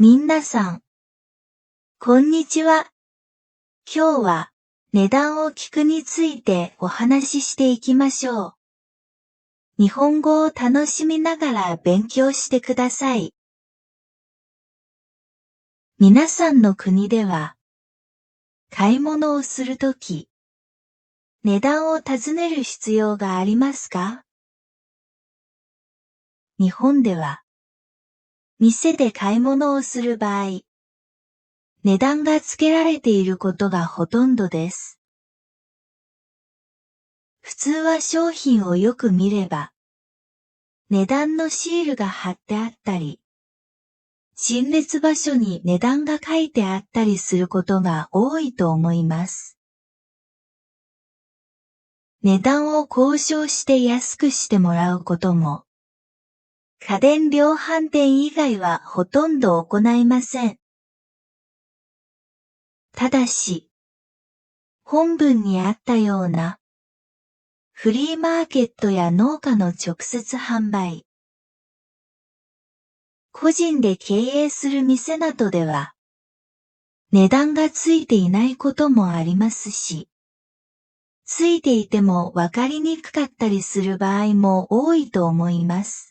皆さん、こんにちは。今日は値段を聞くについてお話ししていきましょう。日本語を楽しみながら勉強してください。皆さんの国では、買い物をするとき、値段を尋ねる必要がありますか？日本では、店で買い物をする場合、値段がつけられていることがほとんどです。普通は商品をよく見れば、値段のシールが貼ってあったり、陳列場所に値段が書いてあったりすることが多いと思います。値段を交渉して安くしてもらうことも、家電量販店以外はほとんど行いません。ただし、本文にあったような、フリーマーケットや農家の直接販売、個人で経営する店などでは、値段がついていないこともありますし、ついていてもわかりにくかったりする場合も多いと思います。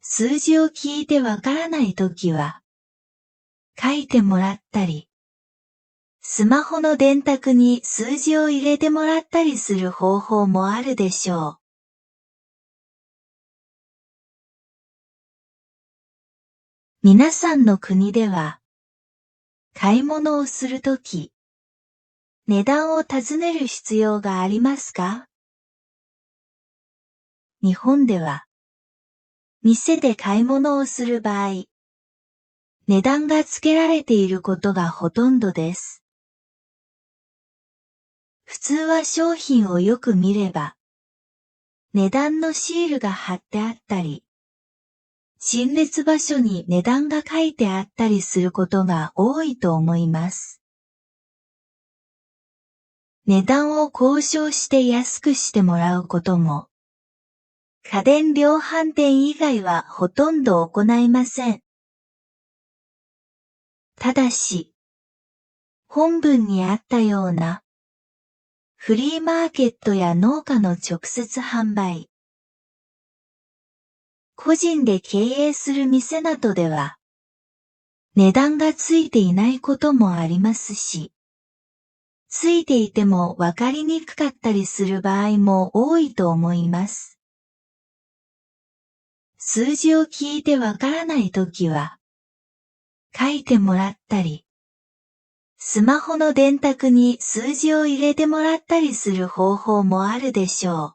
数字を聞いてわからないときは、書いてもらったり、スマホの電卓に数字を入れてもらったりする方法もあるでしょう。皆さんの国では、買い物をするとき、値段を尋ねる必要がありますか？日本では、店で買い物をする場合、値段がつけられていることがほとんどです。普通は商品をよく見れば、値段のシールが貼ってあったり、陳列場所に値段が書いてあったりすることが多いと思います。値段を交渉して安くしてもらうことも、家電量販店以外はほとんど行いません。ただし、本文にあったような、フリーマーケットや農家の直接販売、個人で経営する店などでは、値段がついていないこともありますし、ついていてもわかりにくかったりする場合も多いと思います。数字を聞いてわからないときは、書いてもらったり、スマホの電卓に数字を入れてもらったりする方法もあるでしょう。